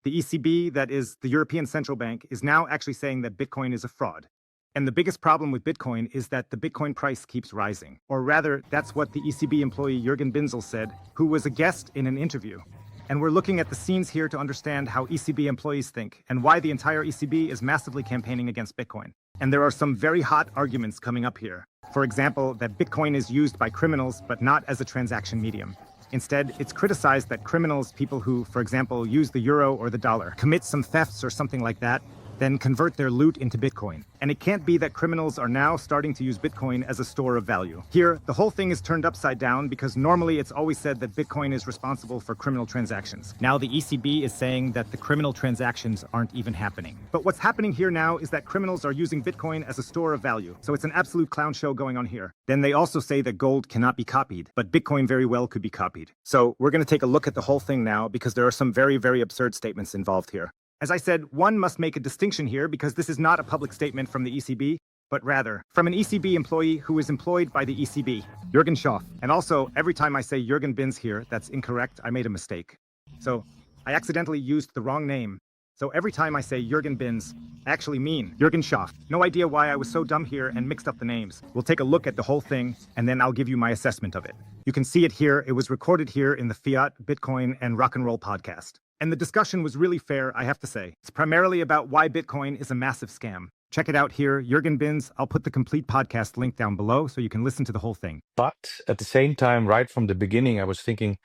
The ECB, that is the European Central Bank, is now actually saying that Bitcoin is a fraud. And the biggest problem with Bitcoin is that the Bitcoin price keeps rising. Or rather, that's what the ECB employee Jürgen Schaaf said, who was a guest in an interview. And we're looking at the scenes here to understand how ECB employees think and why the entire ECB is massively campaigning against Bitcoin. And there are some very hot arguments coming up here. For example, that Bitcoin is used by criminals, but not as a transaction medium. Instead, it's criticized that criminals, people who, for example, use the euro or the dollar, commit some thefts or something like that, then convert their loot into Bitcoin. And it can't be that criminals are now starting to use Bitcoin as a store of value. Here, the whole thing is turned upside down because normally it's always said that Bitcoin is responsible for criminal transactions. Now the ECB is saying that the criminal transactions aren't even happening. But what's happening here now is that criminals are using Bitcoin as a store of value. So it's an absolute clown show going on here. Then they also say that gold cannot be copied, but Bitcoin very well could be copied. So we're going to take a look at the whole thing now because there are some very, very absurd statements involved here. As I said, one must make a distinction here because this is not a public statement from the ECB, but rather from an ECB employee who is employed by the ECB, Jürgen Schaaf. And also, every time I say Jürgen Bins here, that's incorrect. I made a mistake. So I accidentally used the wrong name. So every time I say Jürgen Bins, I actually mean Jürgen Schaaf. No idea why I was so dumb here and mixed up the names. We'll take a look at the whole thing, and then I'll give you my assessment of it. You can see it here. It was recorded here in the Fiat, Bitcoin, and Rock and Roll podcast. And the discussion was really fair, I have to say. It's primarily about why Bitcoin is a massive scam. Check it out here, Jürgen Bins. I'll put the complete podcast link down below so you can listen to the whole thing. But at the same time, right from the beginning, I was thinking,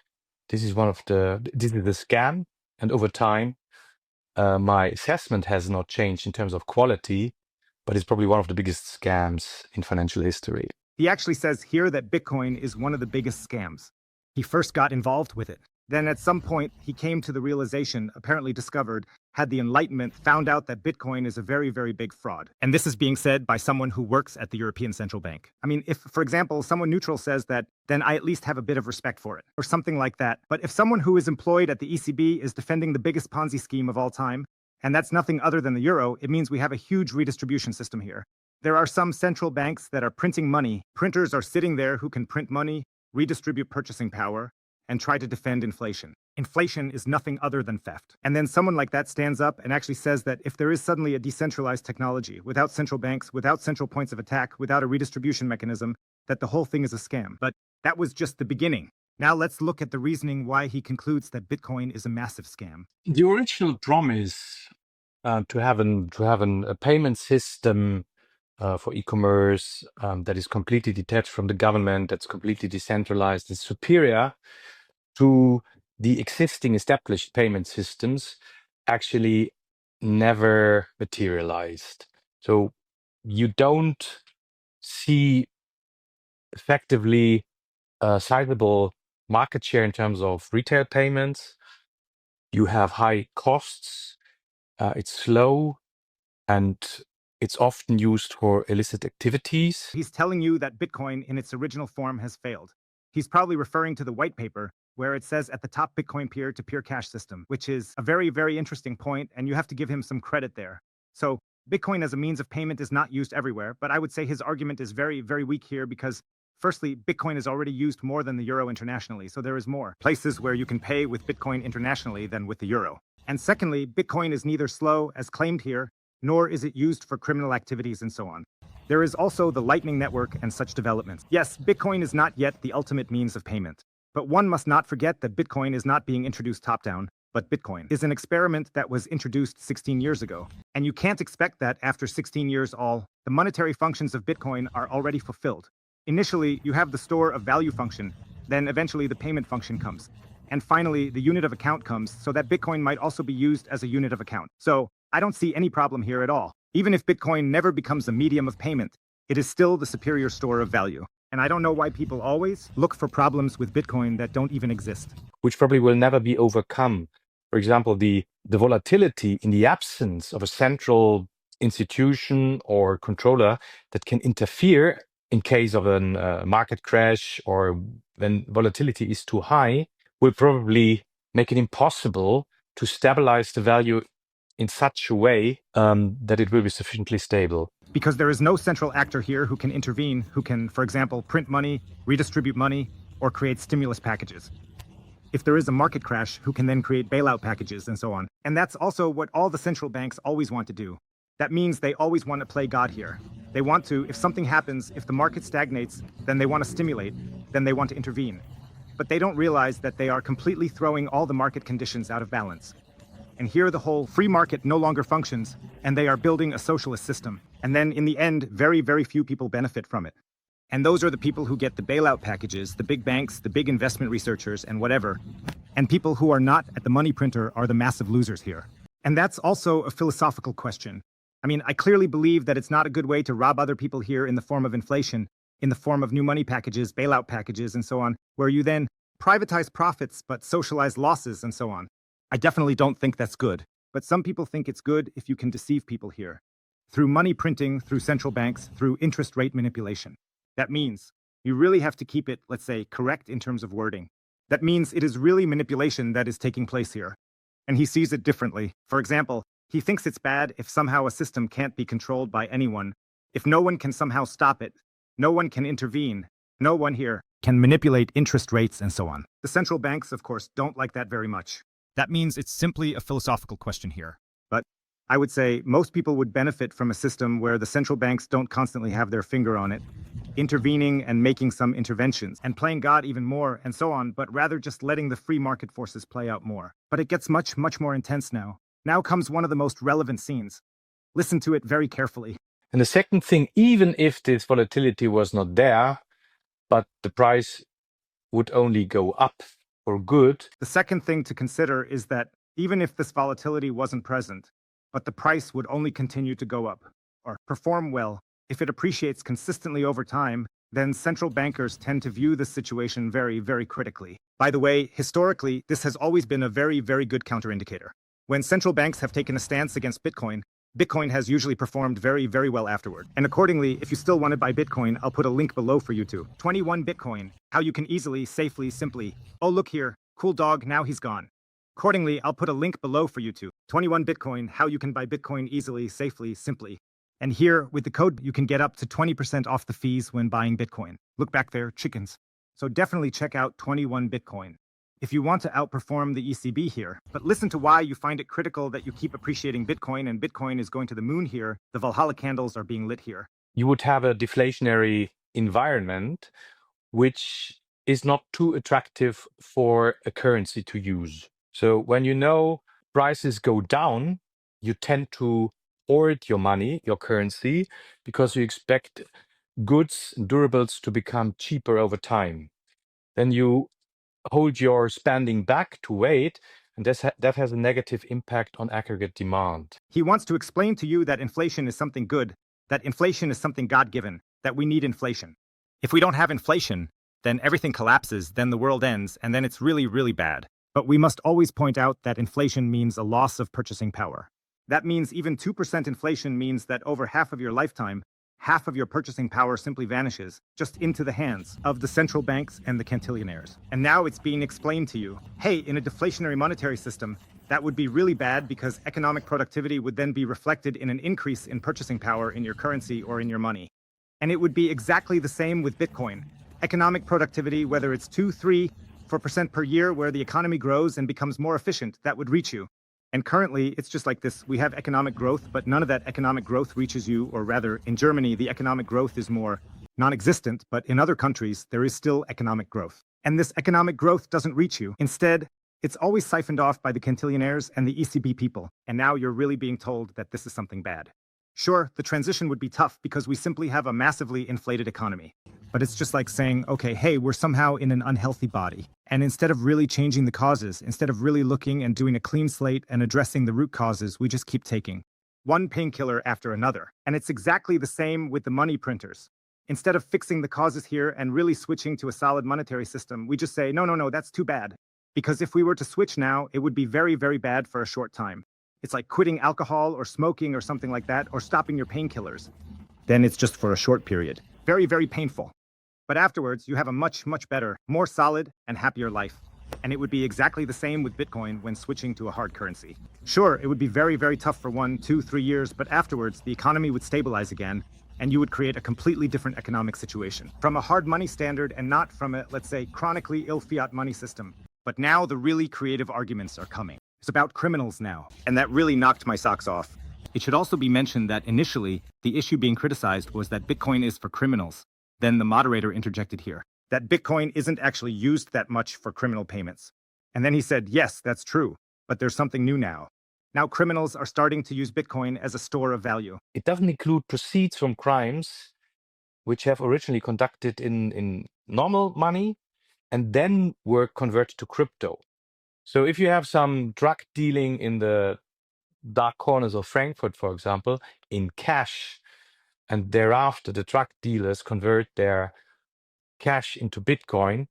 this is the scam. And over time, my assessment has not changed in terms of quality, but it's probably one of the biggest scams in financial history. He actually says here that Bitcoin is one of the biggest scams. He first got involved with it. Then at some point, he came to the realization, apparently discovered, had the enlightenment, found out that Bitcoin is a very, very big fraud. And this is being said by someone who works at the European Central Bank. I mean, if, for example, someone neutral says that, then I at least have a bit of respect for it, or something like that. But if someone who is employed at the ECB is defending the biggest Ponzi scheme of all time, and that's nothing other than the euro, it means we have a huge redistribution system here. There are some central banks that are printing money. Printers are sitting there who can print money, redistribute purchasing power, and try to defend inflation. Inflation is nothing other than theft. And then someone like that stands up and actually says that if there is suddenly a decentralized technology, without central banks, without central points of attack, without a redistribution mechanism, that the whole thing is a scam. But that was just the beginning. Now let's look at the reasoning why he concludes that Bitcoin is a massive scam. The original promise to have a payment system for e-commerce that is completely detached from the government, that's completely decentralized, is superior to the existing established payment systems, actually never materialized. So you don't see effectively a sizable market share in terms of retail payments. You have high costs, it's slow, and it's often used for illicit activities. He's telling you that Bitcoin in its original form has failed. He's probably referring to the white paper where it says at the top Bitcoin peer-to-peer cash system, which is a very, very interesting point, and you have to give him some credit there. So Bitcoin as a means of payment is not used everywhere, but I would say his argument is very, very weak here because firstly, Bitcoin is already used more than the euro internationally, so there is more places where you can pay with Bitcoin internationally than with the euro. And secondly, Bitcoin is neither slow, as claimed here, nor is it used for criminal activities and so on. There is also the Lightning Network and such developments. Yes, Bitcoin is not yet the ultimate means of payment. But one must not forget that Bitcoin is not being introduced top-down, but Bitcoin is an experiment that was introduced 16 years ago. And you can't expect that after 16 years the monetary functions of Bitcoin are already fulfilled. Initially, you have the store of value function, then eventually the payment function comes. And finally, the unit of account comes, so that Bitcoin might also be used as a unit of account. So I don't see any problem here at all. Even if Bitcoin never becomes a medium of payment, it is still the superior store of value. And I don't know why people always look for problems with Bitcoin that don't even exist. Which probably will never be overcome. For example, the volatility in the absence of a central institution or controller that can interfere in case of a market crash or when volatility is too high will probably make it impossible to stabilize the value in such a way that it will be sufficiently stable. Because there is no central actor here who can intervene, who can, for example, print money, redistribute money, or create stimulus packages. if there is a market crash, who can then create bailout packages and so on. And that's also what all the central banks always want to do. That means they always want to play God here. They want to, if something happens, if the market stagnates, then they want to stimulate, then they want to intervene. But they don't realize that they are completely throwing all the market conditions out of balance. And here the whole free market no longer functions, and they are building a socialist system. And then in the end, very, very few people benefit from it. And those are the people who get the bailout packages, the big banks, the big investment researchers, and whatever. And people who are not at the money printer are the massive losers here. And that's also a philosophical question. I mean, I clearly believe that it's not a good way to rob other people here in the form of inflation, in the form of new money packages, bailout packages, and so on, where you then privatize profits but socialize losses and so on. I definitely don't think that's good. But some people think it's good if you can deceive people here. Through money printing, through central banks, through interest rate manipulation. That means you really have to keep it, let's say, correct in terms of wording. That means it is really manipulation that is taking place here. And he sees it differently. For example, he thinks it's bad if somehow a system can't be controlled by anyone, if no one can somehow stop it, no one can intervene, no one here can manipulate interest rates and so on. The central banks, of course, don't like that very much. That means it's simply a philosophical question here. But I would say most people would benefit from a system where the central banks don't constantly have their finger on it, intervening and making some interventions, and playing God even more and so on, but rather just letting the free market forces play out more. But it gets much, much more intense now. Now comes one of the most relevant scenes. Listen to it very carefully. And the second thing, even if this volatility was not there, but the price would only go up for good. The second thing to consider is that even if this volatility wasn't present, but the price would only continue to go up or perform well, if it appreciates consistently over time, then central bankers tend to view this situation very, very critically. By the way, historically, this has always been a very, very good counterindicator. When central banks have taken a stance against Bitcoin, Bitcoin has usually performed very, very well afterward. And accordingly, if you still want to buy Bitcoin, I'll put a link below for you to 21 Bitcoin, how you can easily, safely, simply. Oh, look here, cool dog, now he's gone. Accordingly, I'll put a link below for you to 21 Bitcoin, how you can buy Bitcoin easily, safely, simply. And here, with the code, you can get up to 20% off the fees when buying Bitcoin. Look back there, chickens. So definitely check out 21 Bitcoin. If you want to outperform the ECB here, but listen to why you find it critical that you keep appreciating Bitcoin, and Bitcoin is going to the moon here. The Valhalla candles are being lit here. You would have a deflationary environment, which is not too attractive for a currency to use. So when you know prices go down, you tend to hoard your money, your currency, because you expect goods and durables to become cheaper over time. Then you hold your spending back to wait, and that has a negative impact on aggregate demand. He wants to explain to you that inflation is something good, that inflation is something God-given, that we need inflation. If we don't have inflation, then everything collapses, then the world ends, and then it's really, really bad. But we must always point out that inflation means a loss of purchasing power. That means even 2% inflation means that over half of your lifetime, half of your purchasing power simply vanishes, just into the hands of the central banks and the cantillionaires. And now it's being explained to you, hey, in a deflationary monetary system, that would be really bad because economic productivity would then be reflected in an increase in purchasing power in your currency or in your money. And it would be exactly the same with Bitcoin. Economic productivity, whether it's 2, 3, 4% per year, where the economy grows and becomes more efficient, that would reach you. And currently, it's just like this. We have economic growth, but none of that economic growth reaches you, or rather, in Germany, the economic growth is more non-existent, but in other countries, there is still economic growth. And this economic growth doesn't reach you. Instead, it's always siphoned off by the cantillionaires and the ECB people. And now you're really being told that this is something bad. Sure, the transition would be tough because we simply have a massively inflated economy. But it's just like saying, okay, hey, we're somehow in an unhealthy body. And instead of really changing the causes, instead of really looking and doing a clean slate and addressing the root causes, we just keep taking one painkiller after another. And it's exactly the same with the money printers. Instead of fixing the causes here and really switching to a solid monetary system, we just say, no, that's too bad. Because if we were to switch now, it would be very, very bad for a short time. It's like quitting alcohol or smoking or something like that, or stopping your painkillers. Then it's just for a short period. Very, very painful. But afterwards, you have a much, much better, more solid and happier life. And it would be exactly the same with Bitcoin when switching to a hard currency. Sure, it would be very, very tough for 1, 2, 3 years, but afterwards, the economy would stabilize again, and you would create a completely different economic situation. From a hard money standard and not from a, let's say, chronically ill fiat money system. But now the really creative arguments are coming. It's about criminals now, and that really knocked my socks off. It should also be mentioned that initially, the issue being criticized was that Bitcoin is for criminals. Then the moderator interjected here, that Bitcoin isn't actually used that much for criminal payments. And then he said, yes, that's true, but there's something new now. Now criminals are starting to use Bitcoin as a store of value. It doesn't include proceeds from crimes which have originally conducted in normal money and then were converted to crypto. So if you have some drug dealing in the dark corners of Frankfurt, for example, in cash, and thereafter the drug dealers convert their cash into Bitcoin,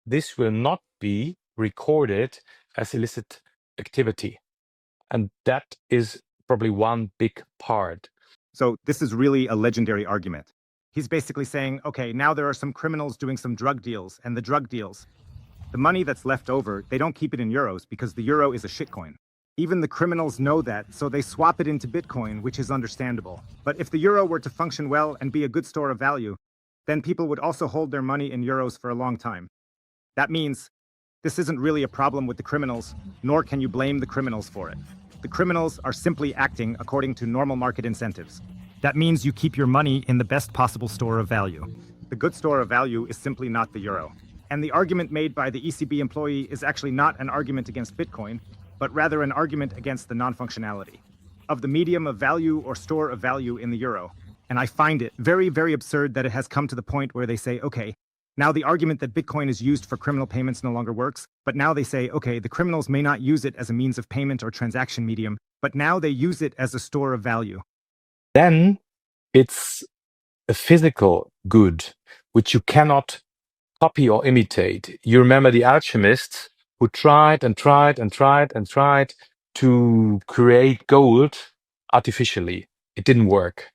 this will not be recorded as illicit activity. And that is probably one big part. So this is really a legendary argument. He's basically saying, okay, now there are some criminals doing some drug deals, and the drug deals, the money that's left over, they don't keep it in euros because the euro is a shitcoin. Even the criminals know that, so they swap it into Bitcoin, which is understandable. But if the euro were to function well and be a good store of value, then people would also hold their money in euros for a long time. That means this isn't really a problem with the criminals, nor can you blame the criminals for it. The criminals are simply acting according to normal market incentives. That means you keep your money in the best possible store of value. The good store of value is simply not the euro. And the argument made by the ECB employee is actually not an argument against Bitcoin, but rather an argument against the non-functionality of the medium of value or store of value in the euro. And I find it very, very absurd that it has come to the point where they say, okay, now the argument that Bitcoin is used for criminal payments no longer works, but now they say, okay, the criminals may not use it as a means of payment or transaction medium, but now they use it as a store of value. Then it's a physical good, which you cannot copy or imitate. You remember the alchemists who tried and tried and tried and tried to create gold artificially. It didn't work.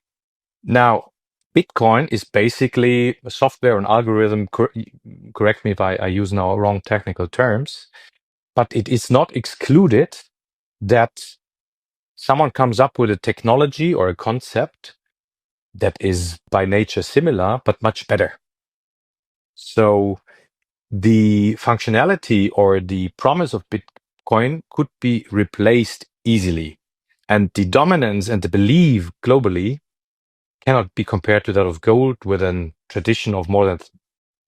Now, Bitcoin is basically a software and algorithm, correct me if I use now wrong technical terms, but it is not excluded that someone comes up with a technology or a concept that is by nature similar, but much better. So the functionality or the promise of Bitcoin could be replaced easily. And the dominance and the belief globally cannot be compared to that of gold with a tradition of more than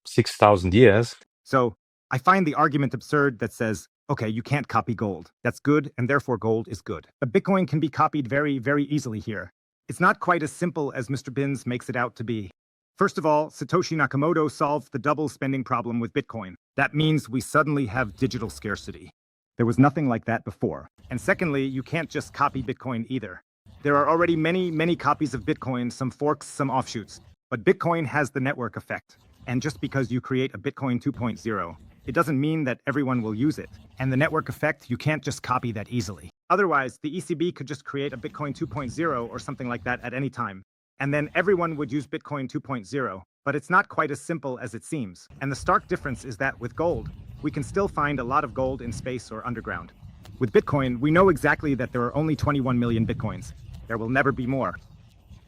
6,000 years. So I find the argument absurd that says, okay, you can't copy gold. That's good, and therefore gold is good. But Bitcoin can be copied very, very easily here. It's not quite as simple as Mr. Binns makes it out to be. First of all, Satoshi Nakamoto solved the double spending problem with Bitcoin. That means we suddenly have digital scarcity. There was nothing like that before. And secondly, you can't just copy Bitcoin either. There are already many, many copies of Bitcoin, some forks, some offshoots. But Bitcoin has the network effect. And just because you create a Bitcoin 2.0, it doesn't mean that everyone will use it. And the network effect, you can't just copy that easily. Otherwise, the ECB could just create a Bitcoin 2.0 or something like that at any time. And then everyone would use Bitcoin 2.0. But it's not quite as simple as it seems. And the stark difference is that with gold, we can still find a lot of gold in space or underground. With Bitcoin, we know exactly that there are only 21 million Bitcoins. There will never be more.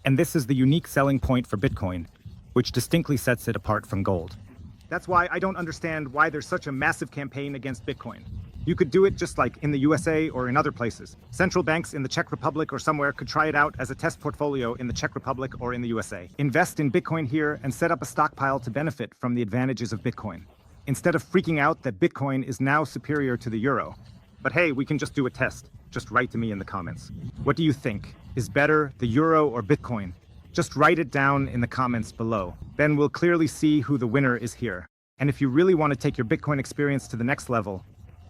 And this is the unique selling point for Bitcoin, which distinctly sets it apart from gold. That's why I don't understand why there's such a massive campaign against Bitcoin. You could do it just like in the USA or in other places. Central banks in the Czech Republic or somewhere could try it out as a test portfolio in the Czech Republic or in the USA. Invest in Bitcoin here and set up a stockpile to benefit from the advantages of Bitcoin, instead of freaking out that Bitcoin is now superior to the euro. But hey, we can just do a test. Just write to me in the comments. What do you think? Is better the euro or Bitcoin? Just write it down in the comments below. Then we'll clearly see who the winner is here. And if you really want to take your Bitcoin experience to the next level,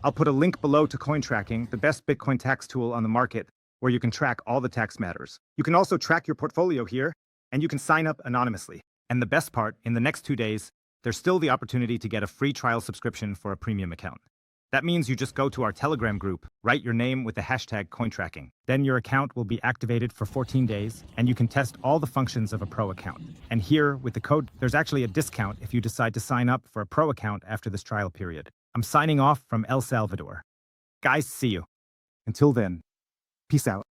I'll put a link below to coin tracking, the best Bitcoin tax tool on the market, where you can track all the tax matters. You can also track your portfolio here, and you can sign up anonymously. And the best part, in the next 2 days, there's still the opportunity to get a free trial subscription for a premium account. That means you just go to our Telegram group, write your name with the hashtag cointracking. Then your account will be activated for 14 days, and you can test all the functions of a pro account. And here, with the code, there's actually a discount if you decide to sign up for a pro account after this trial period. I'm signing off from El Salvador. Guys, see you. Until then, peace out.